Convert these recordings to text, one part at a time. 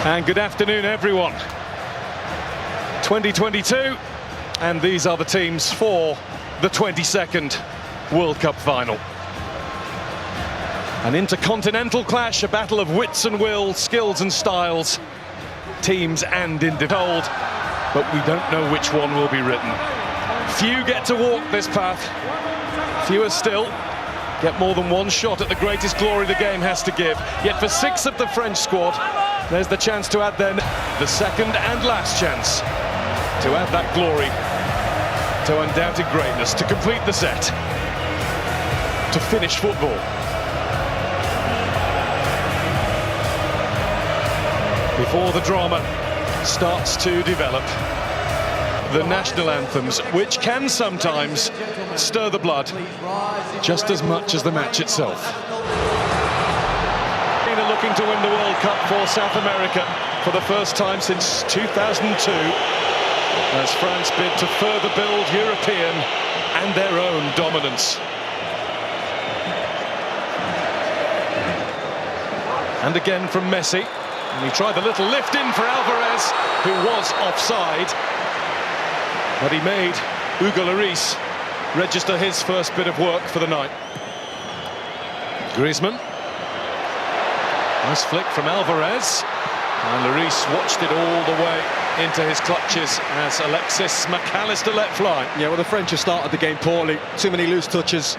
And good afternoon, everyone. 2022, and these are the teams for the 22nd World Cup final. An intercontinental clash, a battle of wits and wills, skills and styles, teams and individuals, but we don't know which one will be written. Few get to walk this path, fewer still get more than one shot at the greatest glory the game has to give. Yet for 6 of the French squad, there's the chance to add then the second and last chance to add that glory to undoubted greatness, to complete the set, to finish football. Before the drama starts to develop, the national anthems, which can sometimes stir the blood just as much as the match itself. Argentina looking to win the World Cup for South America for the first time since 2002, as France bid to further build European and their own dominance. And again from Messi, and he tried the little lift in for Alvarez, who was offside, but he made Hugo Lloris register his first bit of work for the night. Griezmann, nice flick from Alvarez, and Lloris watched it all the way into his clutches as Alexis McAllister let fly. Yeah, well, the French have started the game poorly. Too many loose touches.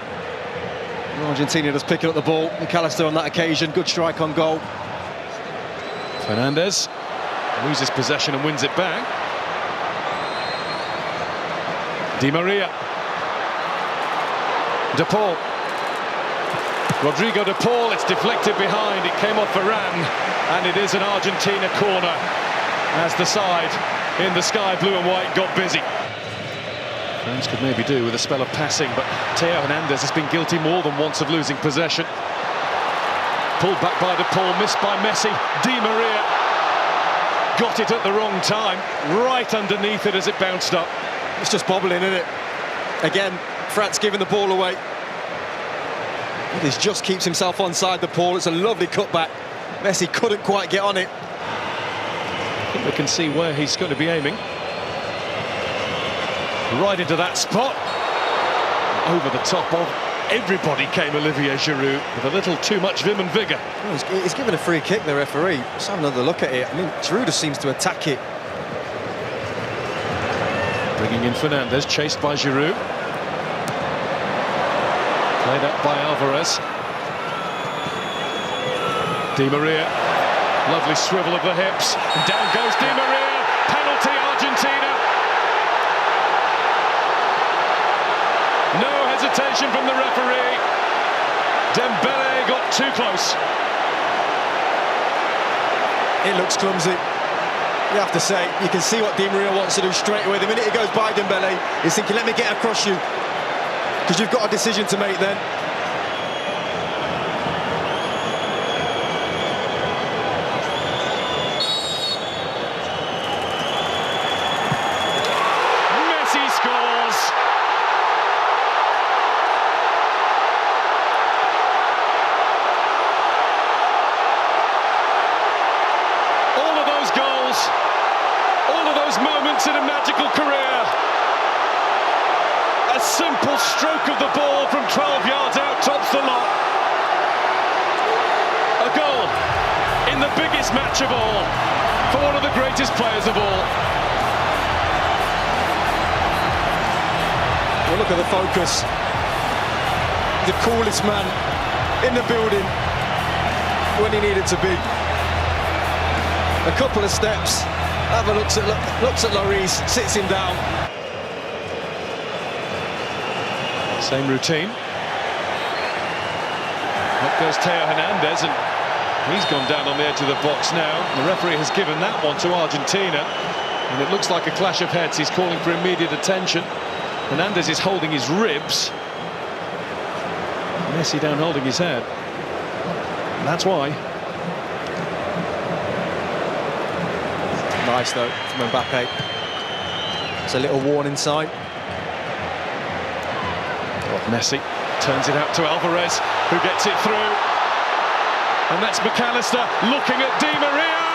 Argentina just picking up the ball. McAllister on that occasion, good strike on goal. Fernandez loses possession and wins it back. Di Maria. De Paul. Rodrigo De Paul, it's deflected behind, it came off Varane, and it is an Argentina corner as the side in the sky blue and white got busy. France could maybe do with a spell of passing, but Theo Hernandez has been guilty more than once of losing possession. Pulled back by De Paul, missed by Messi. Di Maria got it at the wrong time, right underneath it as it bounced up. It's just bobbling, isn't it? Again, France giving the ball away. He just keeps himself onside the ball. It's a lovely cutback. Messi couldn't quite get on it. I think we can see where he's going to be aiming. Right into that spot. Over the top of everybody came Olivier Giroud with a little too much vim and vigour. Well, he's given a free kick, the referee. Let's have another look at it. I mean, Giroud just seems to attack it. Bringing in Fernandez, chased by Giroud. Played up by Alvarez. Di Maria, lovely swivel of the hips. And down goes Di Maria. Penalty, Argentina. No hesitation from the referee. Dembele got too close. It looks clumsy. You have to say, you can see what Di Maria wants to do straight away. The minute he goes by Dembele, he's thinking, let me get across you. Because you've got a decision to make then. Messi scores! All of those goals, all of those moments in a magical career. A simple stroke of the ball from 12 yards out tops the lot. A goal in the biggest match of all for one of the greatest players of all. Well, look at the focus. The coolest man in the building when he needed to be. A couple of steps, have a looks at Lloris, sits him down. Same routine. Up goes Theo Hernandez, and he's gone down on the edge of the box now. The referee has given that one to Argentina, and it looks like a clash of heads. He's calling for immediate attention. Hernandez is holding his ribs. Messi down holding his head. That's why. Nice though from Mbappe. It's a little warning sign. Messi turns it out to Alvarez, who gets it through. And that's McAllister looking at Di Maria.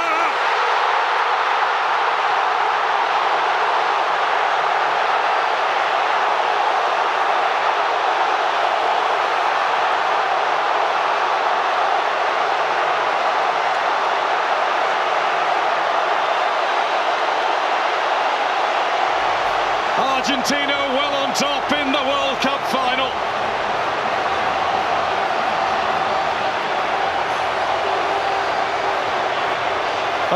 Argentina well on top in the World Cup final.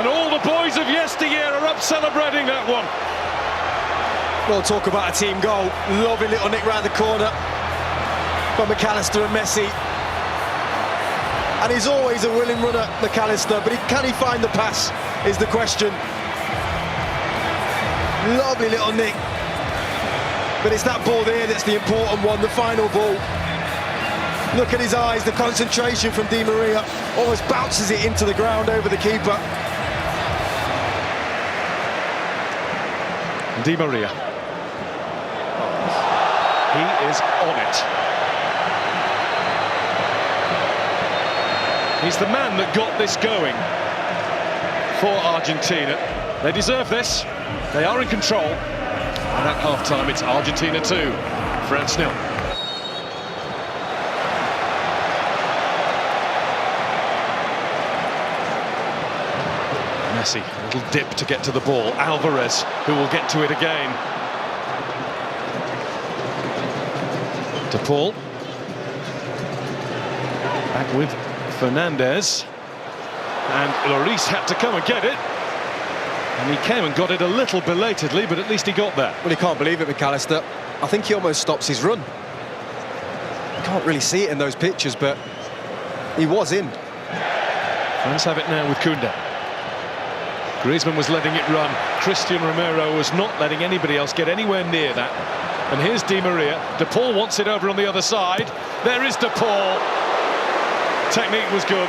And all the boys of yesteryear are up celebrating that one. Well, talk about a team goal. Lovely little nick round the corner from McAllister and Messi. And he's always a willing runner, McAllister, but can he find the pass is the question. Lovely little nick. But it's that ball there that's the important one, the final ball. Look at his eyes, the concentration from Di Maria. Almost bounces it into the ground over the keeper. Di Maria. He is on it. He's the man that got this going for Argentina. They deserve this. They are in control. And at half-time, it's Argentina 2, France 0. Messi, a little dip to get to the ball. Alvarez, who will get to it again. De Paul. Back with Fernandez. And Lloris had to come and get it. And he came and got it a little belatedly, but at least he got there. Well, he can't believe it, McAllister. I think he almost stops his run. You can't really see it in those pictures, but he was in. France have it now with Koundé. Griezmann was letting it run. Christian Romero was not letting anybody else get anywhere near that. And here's Di Maria. De Paul wants it over on the other side. There is De Paul. Technique was good.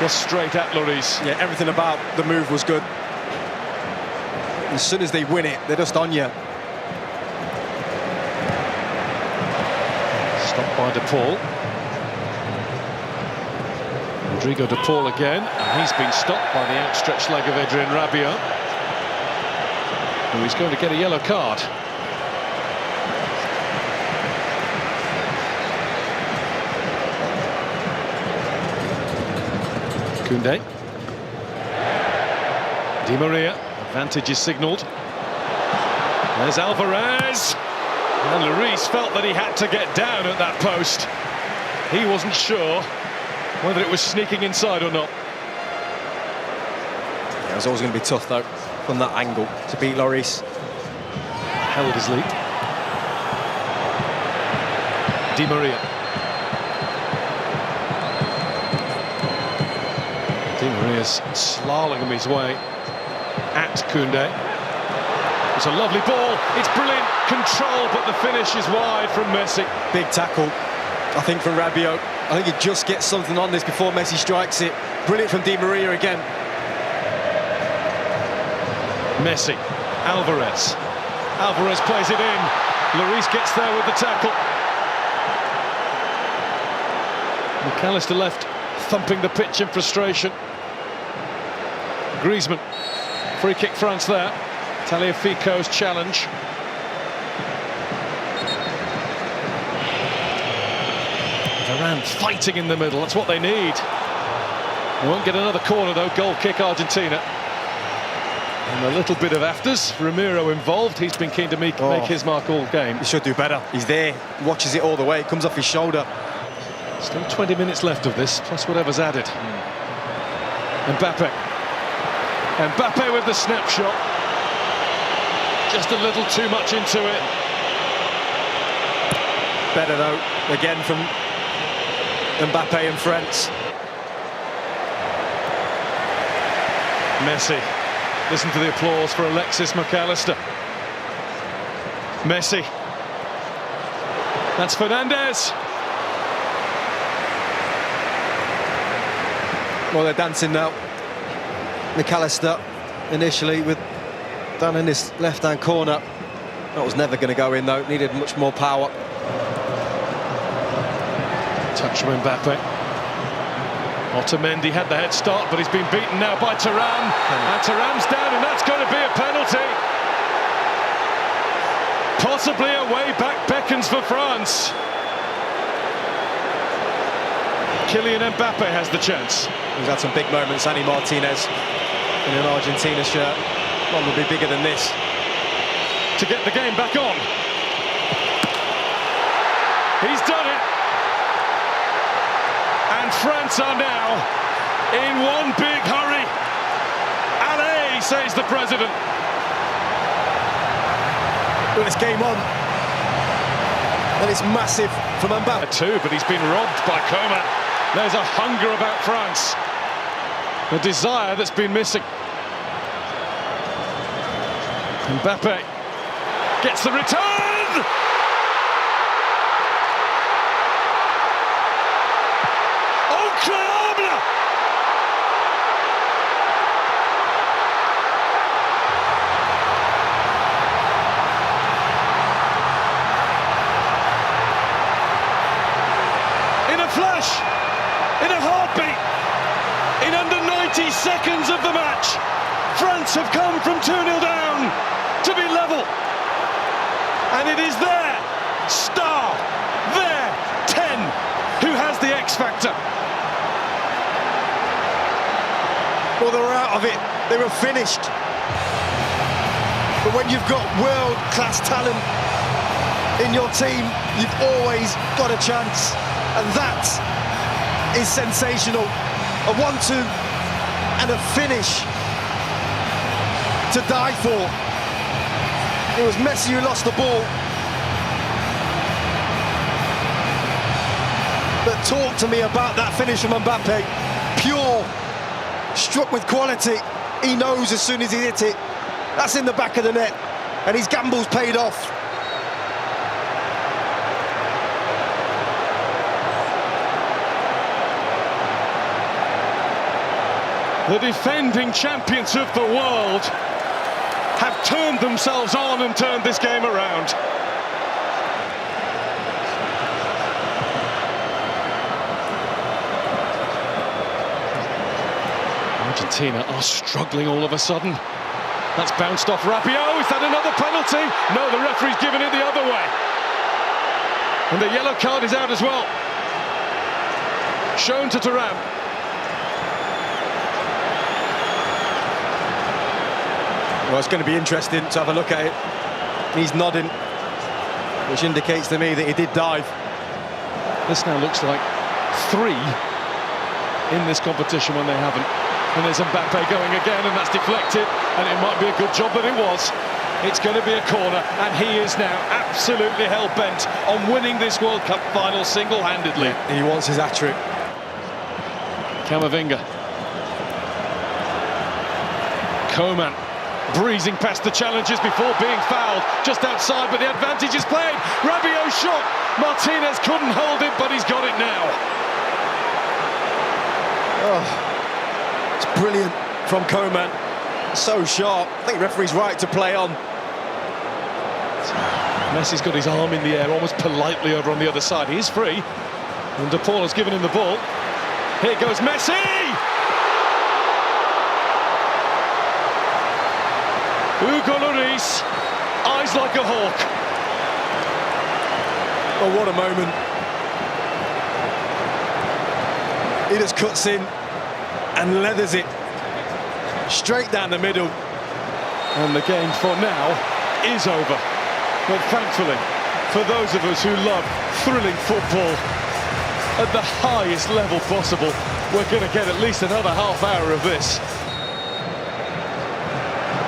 Just straight at Lloris. Yeah, everything about the move was good. As soon as they win it, they're just on you. Stopped by De Paul. Rodrigo De Paul again, and he's been stopped by the outstretched leg of Adrien Rabiot. And he's going to get a yellow card. Koundé. Di Maria. Advantage is signalled. There's Alvarez. And Lloris felt that he had to get down at that post. He wasn't sure whether it was sneaking inside or not. Yeah, it was always going to be tough, though, from that angle, to beat Lloris. Held his lead. Di Maria. Di Maria's slaloming his way at Koundé. It's a lovely ball. It's brilliant control, but the finish is wide from Messi. Big tackle, I think, from Rabiot. I think he just gets something on this before Messi strikes it. Brilliant from Di Maria again. Messi, Alvarez. Alvarez plays it in. Lloris gets there with the tackle. McAllister left thumping the pitch in frustration. Griezmann. Free kick France there. Tagliafico's challenge. Varane fighting in the middle, that's what they need. They won't get another corner though, goal kick Argentina. And a little bit of afters, Romero involved, he's been keen to make his mark all game. He should do better, he's there, watches it all the way, it comes off his shoulder. Still 20 minutes left of this, plus whatever's added. Mbappe. Mbappe with the snapshot. Just a little too much into it. Better though, again from Mbappe and France. Messi. Listen to the applause for Alexis McAllister. Messi. That's Fernandez. Well, they're dancing now. McAllister initially with down in this left-hand corner. That was never going to go in though, needed much more power. Touch from Mbappe. Otamendi had the head start, but he's been beaten now by Thuram. And Thuram's down, and that's going to be a penalty. Possibly a way back beckons for France. Kylian Mbappe has the chance. He's had some big moments, Annie Martinez, in an Argentina shirt. One will be bigger than this. to get the game back on. He's done it. And France are now in one big hurry. Allez, says the president. Well, it's game on. And it's massive from Mbappe. Too, but he's been robbed by Coman. There's a hunger about France. A desire that's been missing. Mbappe gets the return! Incroyable! In a flash, in a heartbeat, in under 90 seconds of the match, France have come from 2-0 down to be level. And it is their star, their 10, who has the X factor. Well, they were out of it. They were finished. But when you've got world-class talent in your team, you've always got a chance. And that is sensational. A 1-2 and a finish to die for. It was Messi who lost the ball. But talk to me about that finish from Mbappe. Pure, struck with quality. He knows as soon as he hit it, that's in the back of the net. And his gamble's paid off. The defending champions of the world have turned themselves on and turned this game around. Argentina are struggling all of a sudden. That's bounced off Rabiot. Is that another penalty? No, the referee's given it the other way. And the yellow card is out as well. Shown to Thuram. Well, it's going to be interesting to have a look at it. He's nodding, which indicates to me that he did dive. This now looks like 3 in this competition when they haven't. And there's Mbappe going again, and that's deflected. And it might be a good job that it was. It's going to be a corner, and he is now absolutely hell-bent on winning this World Cup final single-handedly. He wants his hat-trick. Camavinga. Coman. Breezing past the challenges before being fouled just outside, but the advantage is played. Rabiot shot. Martinez couldn't hold it, but he's got it now. Oh, it's brilliant from Coman. So sharp. I think the referee's right to play on. Messi's got his arm in the air, almost politely over on the other side. He is free, and De Paul has given him the ball. Here goes Messi! Hugo Lloris, eyes like a hawk. Oh, what a moment. He just cuts in and leathers it straight down the middle. And the game for now is over. But thankfully, for those of us who love thrilling football at the highest level possible, we're going to get at least another half hour of this.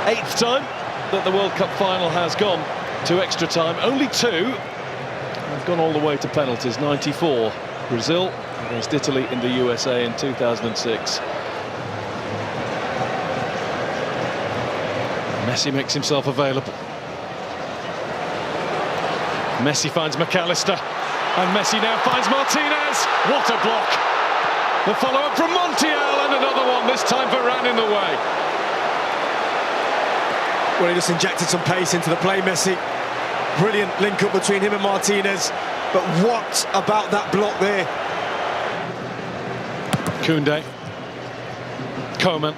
8th time that the World Cup final has gone to extra time. Only 2 have gone all the way to penalties. 94, Brazil against Italy in the USA in 2006. Messi makes himself available. Messi finds McAllister, and Messi now finds Martinez. What a block! The follow-up from Montiel, and another one, this time Varane in the way. Well, he just injected some pace into the play, Messi. Brilliant link-up between him and Martinez. But what about that block there? Koundé. Coman.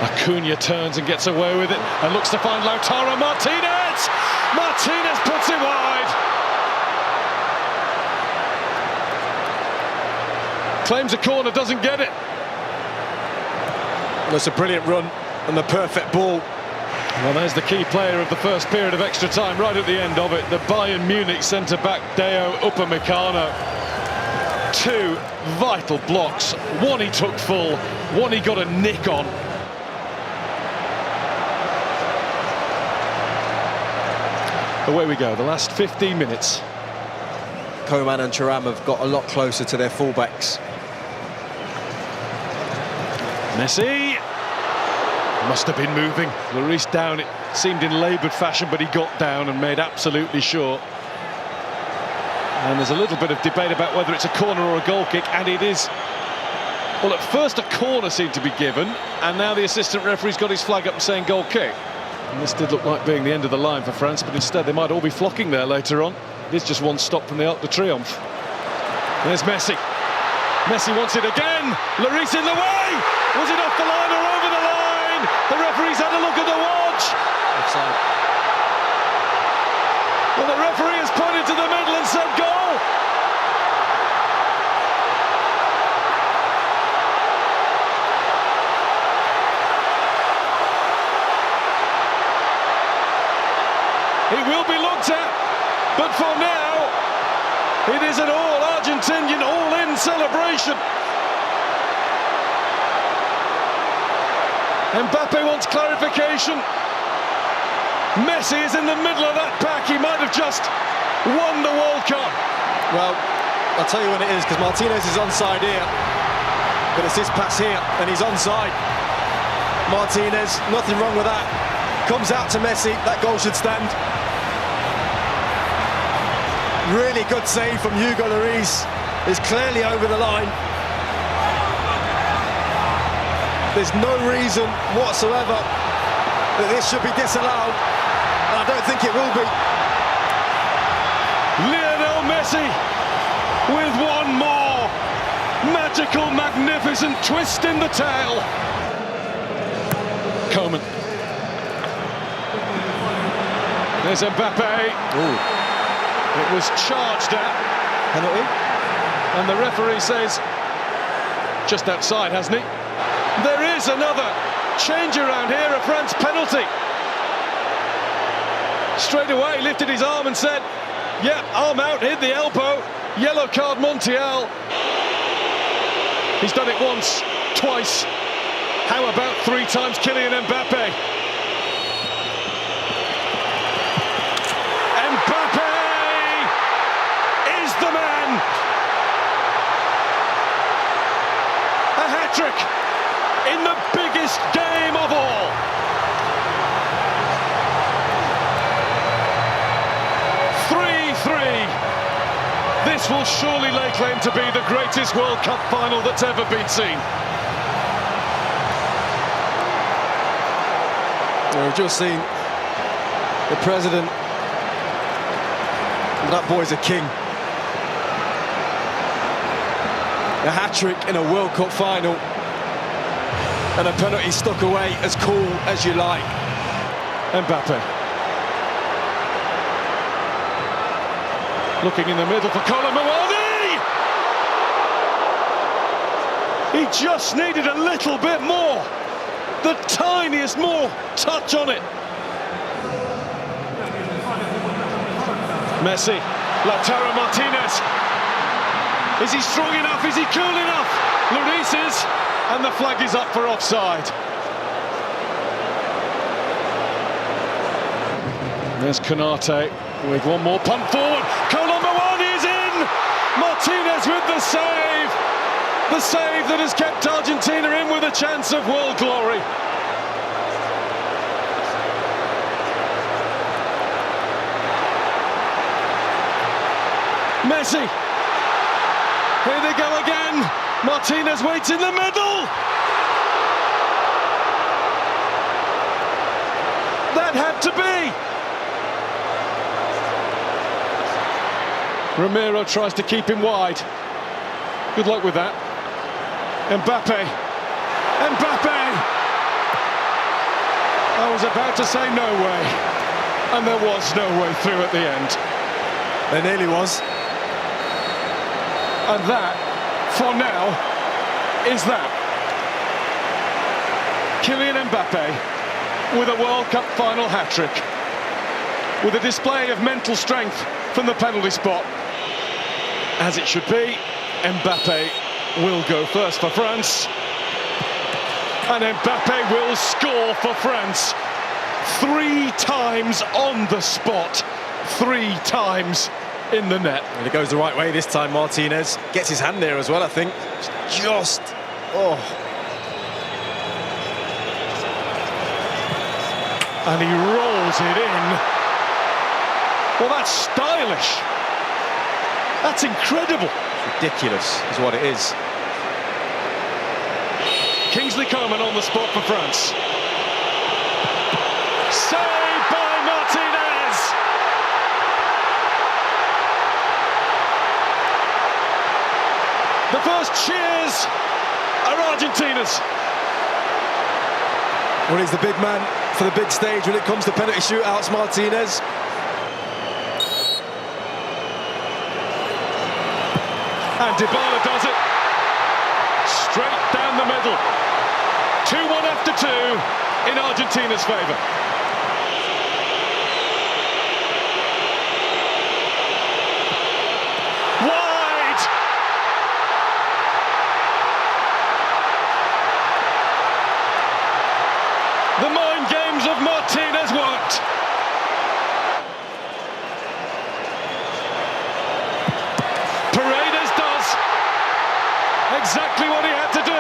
Acuna turns and gets away with it and looks to find Lautaro Martinez! Martinez puts it wide! Claims a corner, doesn't get it. That's a brilliant run and the perfect ball. Well, there's the key player of the first period of extra time, right at the end of it. The Bayern Munich centre-back, Deo Upamecano. Two vital blocks. One he took full, one he got a nick on. Away we go, the last 15 minutes. Coman and Thuram have got a lot closer to their fullbacks. Messi must have been moving. Lloris down, it seemed in laboured fashion, but he got down and made absolutely sure. And there's a little bit of debate about whether it's a corner or a goal kick, and it is. Well, at first a corner seemed to be given, and now the assistant referee's got his flag up saying goal kick. And this did look like being the end of the line for France, but instead they might all be flocking there later on. It is just one stop from the Arc de Triomphe. There's Messi. Messi wants it again. Lloris in the way. Was it off the line or over the line? The referee's had a look at the watch. Offside. Well, the referee has pointed to the middle and said goal. It will be looked at, but for now, it is an all-Argentinian, all-in celebration. Mbappe wants clarification. Messi is in the middle of that pack. He might have just won the World Cup. Well, I'll tell you when it is, because Martinez is onside here, but it's this pass here, and he's onside. Martinez, nothing wrong with that. Comes out to Messi, that goal should stand. Really good save from Hugo Lloris. Is clearly over the line. There's no reason whatsoever that this should be disallowed, and I don't think it will be. Lionel Messi with one more magical, magnificent twist in the tail. Coman. There's Mbappe. Ooh. It was charged at. Penalty? And the referee says just outside, hasn't he? There is another change around here, a France penalty. Straight away lifted his arm and said, yeah, arm out, hit the elbow, yellow card Montiel. He's done it once, twice. How about 3 times Kylian Mbappe? The man. A hat-trick in the biggest game of all. This will surely lay claim to be the greatest World Cup final that's ever been seen. We've just seen the president. That boy's a king. A hat-trick in a World Cup final, and a penalty stuck away as cool as you like. Mbappe. Looking in the middle for Colomboani! He just needed a little bit more. The tiniest more touch on it. Messi, Lautaro Martinez. Is he strong enough? Is he cool enough? Lloris is, and the flag is up for offside. There's Konate with one more punt forward. Colomboani is in! Martinez with the save! The save that has kept Argentina in with a chance of world glory. Messi. Here they go again. Martinez waits in the middle. That had to be. Romero tries to keep him wide. Good luck with that. Mbappe. Mbappe. I was about to say no way. And there was no way through at the end. There nearly was. And that, for now, is that. Kylian Mbappe with a World Cup final hat-trick, with a display of mental strength from the penalty spot. As it should be, Mbappe will go first for France. And Mbappe will score for France. 3 times on the spot, 3 times in the net. And it goes the right way this time. Martinez gets his hand there as well, I think. Just, oh. And he rolls it in. Well, that's stylish. That's incredible. It's ridiculous is what it is. Kingsley Coman on the spot for France. Saved by Martinez. The first cheers are Argentina's. Well, he's the big man for the big stage when it comes to penalty shootouts, Martinez. And Dybala does it. Straight down the middle. 2-1 after 2 in Argentina's favour. Wide! The mind games of Martinez worked. Paredes does exactly what he had to do.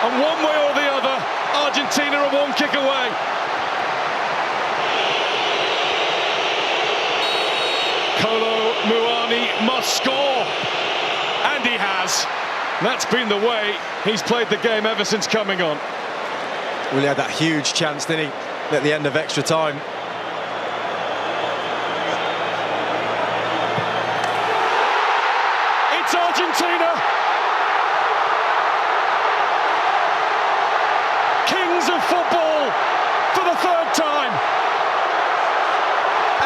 And one way or the other, Argentina are 1 kick away. Kolo Muani must score. And he has. That's been the way he's played the game ever since coming on. Well, he had that huge chance, didn't he, at the end of extra time. It's Argentina. Kings of football for the 3rd time.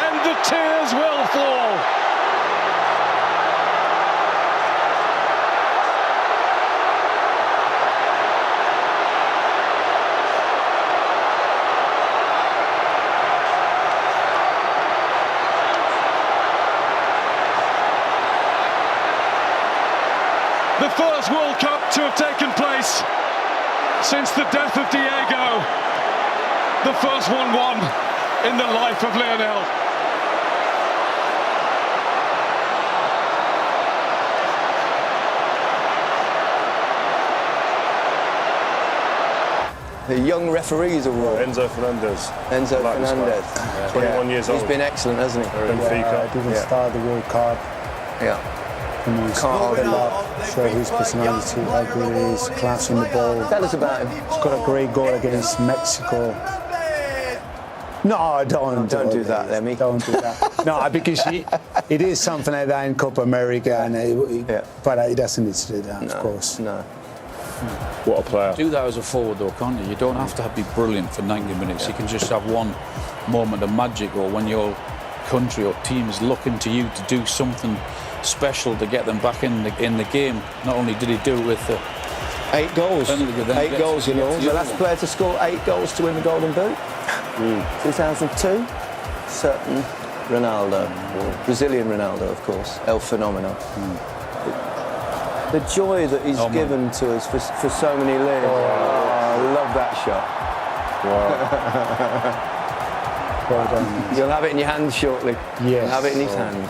And the tears will fall. The first World Cup to have taken place since the death of Diego. The first 1-1 in the life of Lionel. The young referees award. Enzo Fernandez. Enzo Fernandez. Yeah. 21 years old. He's been excellent, hasn't he? Benfica. Didn't start the World Cup. Yeah. Can't hold up, show his personality, how good he is, class on the ball. Tell us about him. He's got a great goal against Mexico. No, don't do that, Lemmy. Don't do that. No, because it is something like that in Copa America, and but he doesn't need to do that, of course. No. What a player. Do that as a forward though, can't you? You don't have to be brilliant for 90 minutes. You can just have one moment of magic, or when your country or team is looking to you to do something special to get them back in the game. Not only did he do it with 8 goals. 8 goals, you know. The last player to score 8 goals to win the Golden Boot. 2002, certain Ronaldo. Brazilian Ronaldo, of course. El Fenomeno. The joy that he's given to us for so many years. I love that shot. Wow. Well done. You'll have it in your hands shortly. Yes. You'll have it in his hands.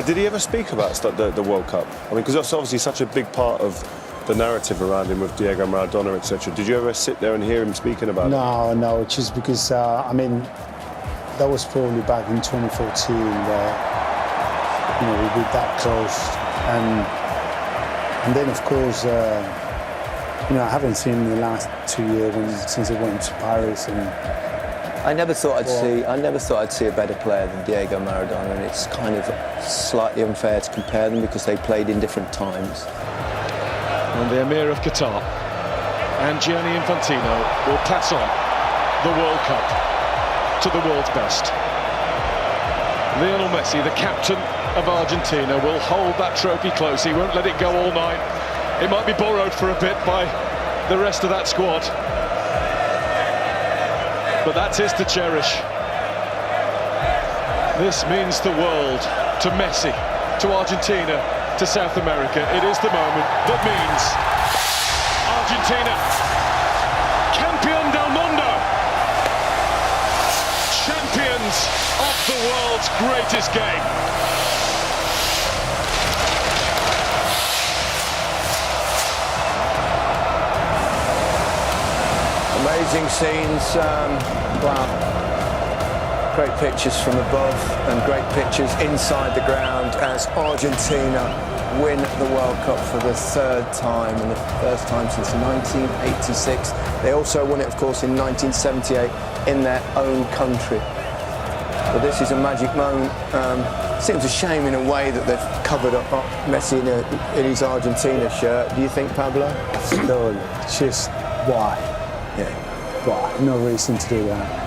Did he ever speak about the World Cup? I mean, because that's obviously such a big part of the narrative around him with Diego Maradona, etc. Did you ever sit there and hear him speaking about it? No, just because, I mean, that was probably back in 2014 where, you know, we were that close. And then, of course, you know, I haven't seen him the last 2 years since I went to Paris. And I never thought I'd see a better player than Diego Maradona, and it's kind of slightly unfair to compare them because they played in different times. And the Emir of Qatar and Gianni Infantino will pass on the World Cup to the world's best. Lionel Messi, the captain of Argentina, will hold that trophy close. He won't let it go all night. It might be borrowed for a bit by the rest of that squad. but that's his to cherish. This means the world to Messi, to Argentina, to South America. It is the moment that means Argentina, campeón del mundo, champions of the world's greatest game. Amazing scenes, wow. Great pictures from above and great pictures inside the ground as Argentina win the World Cup for the third time and the first time since 1986. They also won it, of course, in 1978 in their own country. But this is a magic moment. Seems a shame in a way that they've covered up Messi in his Argentina shirt. Do you think, Pablo? No, just why? Yeah. Why? No reason to do that.